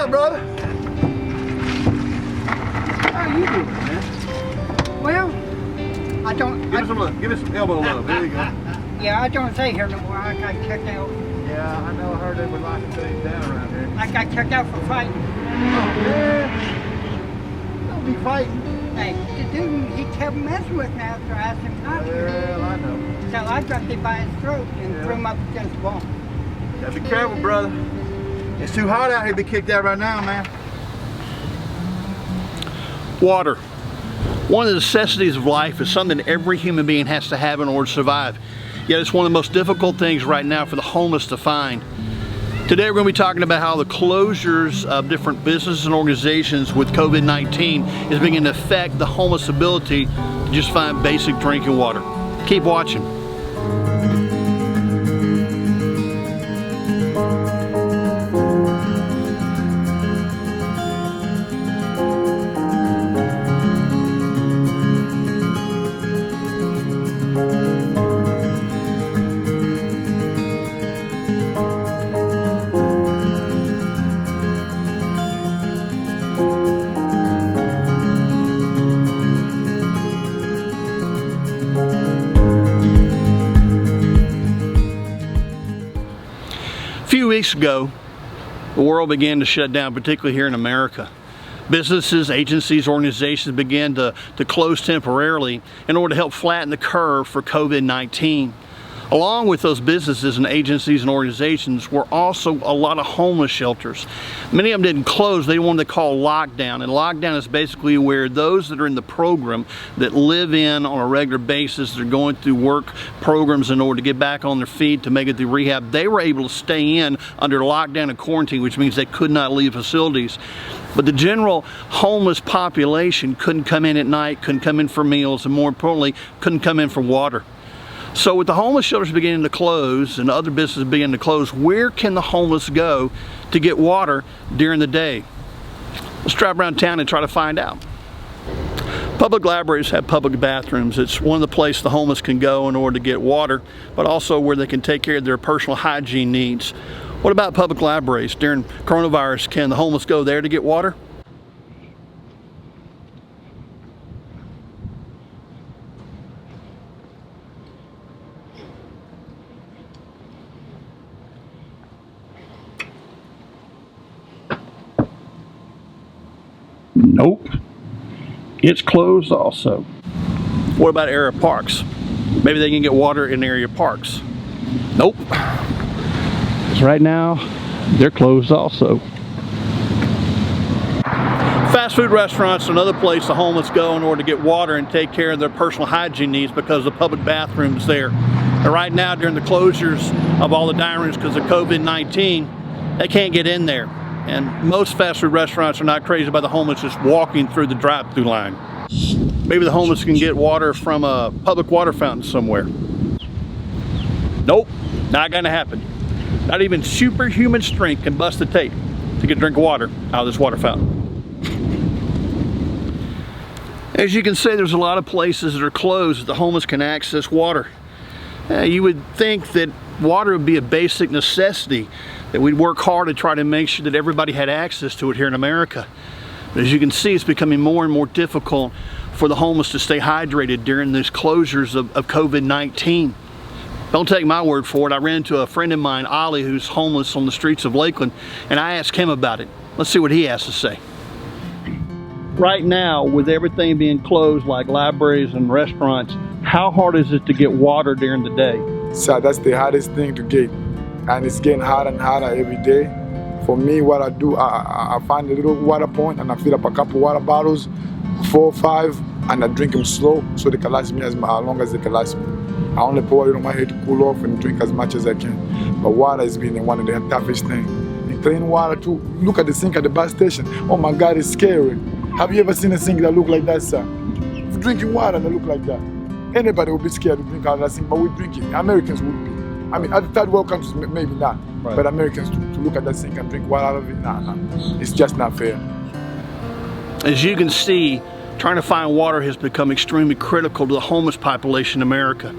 up, brother? How you doing, man? Well, I don't... Give us some elbow love. There you go. Yeah, I don't stay here no more. I got checked out. Yeah, I know. I heard they were locking things down around here. I got checked out for fighting. Oh, man. Don't be fighting. Hey, the dude, he kept messing with me after I asked him not to. Well, I know. So I grabbed him by his throat and threw him up against the wall. Gotta be careful, brother. It's too hot out here to be kicked out right now, man. Water. One of the necessities of life is something every human being has to have in order to survive. Yet it's one of the most difficult things right now for the homeless to find. Today we're going to be talking about how the closures of different businesses and organizations with COVID-19 is beginning to affect the homeless' ability to just find basic drinking water. Keep watching. A few weeks ago, the world began to shut down, particularly here in America. Businesses, agencies, organizations began to close temporarily in order to help flatten the curve for COVID-19. Along with those businesses and agencies and organizations were also a lot of homeless shelters. Many of them didn't close, they wanted to call lockdown. And lockdown is basically where those that are in the program that live in on a regular basis, they're going through work programs in order to get back on their feet to make it through rehab, they were able to stay in under lockdown and quarantine, which means they could not leave facilities. But the general homeless population couldn't come in at night, couldn't come in for meals, and more importantly, couldn't come in for water. So with the homeless shelters beginning to close and other businesses beginning to close, where can the homeless go to get water during the day? Let's drive around town and try to find out. Public libraries have public bathrooms. It's one of the places the homeless can go in order to get water, but also where they can take care of their personal hygiene needs. What about public libraries? During coronavirus, can the homeless go there to get water? Nope, it's closed also. What about area parks? Maybe they can get water in area parks. Nope, because right now they're closed also. Fast food restaurants are another place the homeless go in order to get water and take care of their personal hygiene needs because the public bathrooms there. And right now during the closures of all the dining rooms because of COVID-19, they can't get in there. And most fast food restaurants are not crazy about the homeless just walking through the drive-through line. Maybe the homeless can get water from a public water fountain somewhere. Nope, not gonna happen. Not even superhuman strength can bust the tape to get a drink of water out of this water fountain. As you can see, there's a lot of places that are closed that the homeless can access water. You would think that water would be a basic necessity, that we'd work hard to try to make sure that everybody had access to it here in America. But as you can see, it's becoming more and more difficult for the homeless to stay hydrated during these closures of COVID-19. Don't take my word for it. I ran into a friend of mine, Ollie, who's homeless on the streets of Lakeland, and I asked him about it. Let's see what he has to say. Right now, with everything being closed like libraries and restaurants, how hard is it to get water during the day? So that's the hardest thing to get, and it's getting harder and harder every day. For me, what I do, I find a little water point and I fill up a couple water bottles, 4 or 5, and I drink them slow so they can last me as long as they can last me. I only pour it on my head to cool off and drink as much as I can. But water has been one of the toughest things. And clean water too. Look at the sink at the bus station. Oh my God, it's scary. Have you ever seen a sink that look like that, sir? Drinking water that look like that. Anybody would be scared to drink out of that sink, but we drink it. Americans would be. I mean, other third world countries, maybe not. Right. But Americans, to look at that sink and drink water out of it, nah. It's just not fair. As you can see, trying to find water has become extremely critical to the homeless population in America.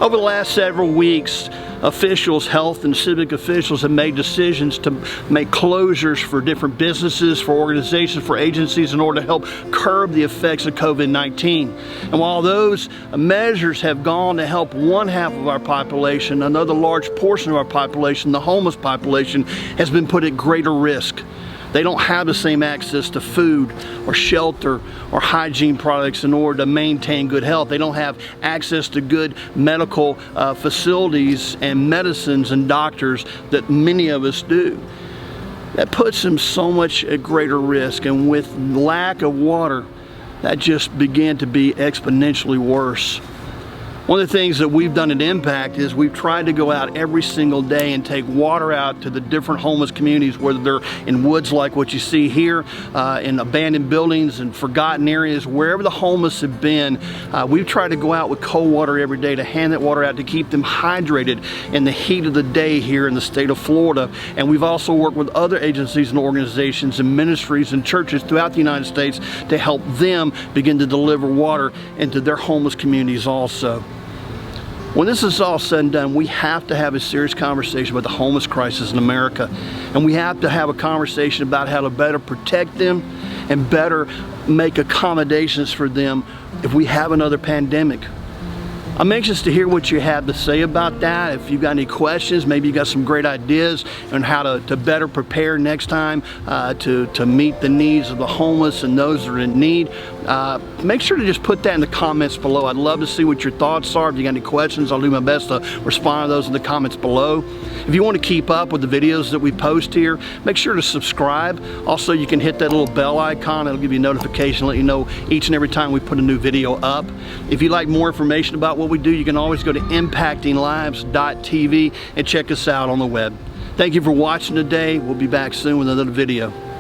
Over the last several weeks, officials, health and civic officials, have made decisions to make closures for different businesses, for organizations, for agencies in order to help curb the effects of COVID-19. And while those measures have gone to help one half of our population, another large portion of our population, the homeless population, has been put at greater risk. They don't have the same access to food or shelter or hygiene products in order to maintain good health. They don't have access to good medical facilities and medicines and doctors that many of us do. That puts them so much at greater risk, and with lack of water, that just began to be exponentially worse. One of the things that we've done at Impact is we've tried to go out every single day and take water out to the different homeless communities, whether they're in woods like what you see here, in abandoned buildings and forgotten areas, wherever the homeless have been. We've tried to go out with cold water every day to hand that water out to keep them hydrated in the heat of the day here in the state of Florida. And we've also worked with other agencies and organizations and ministries and churches throughout the United States to help them begin to deliver water into their homeless communities also. When this is all said and done, we have to have a serious conversation about the homeless crisis in America. And we have to have a conversation about how to better protect them and better make accommodations for them if we have another pandemic. I'm anxious to hear what you have to say about that. If you've got any questions, maybe you got some great ideas on how to better prepare next time to meet the needs of the homeless and those that are in need. Make sure to just put that in the comments below. I'd love to see what your thoughts are. If you got any questions, I'll do my best to respond to those in the comments below. If you want to keep up with the videos that we post here, make sure to subscribe. Also, you can hit that little bell icon. It'll give you a notification, let you know each and every time we put a new video up. If you'd like more information about what we do, you can always go to impactinglives.tv and check us out on the web. Thank you for watching today. We'll be back soon with another video.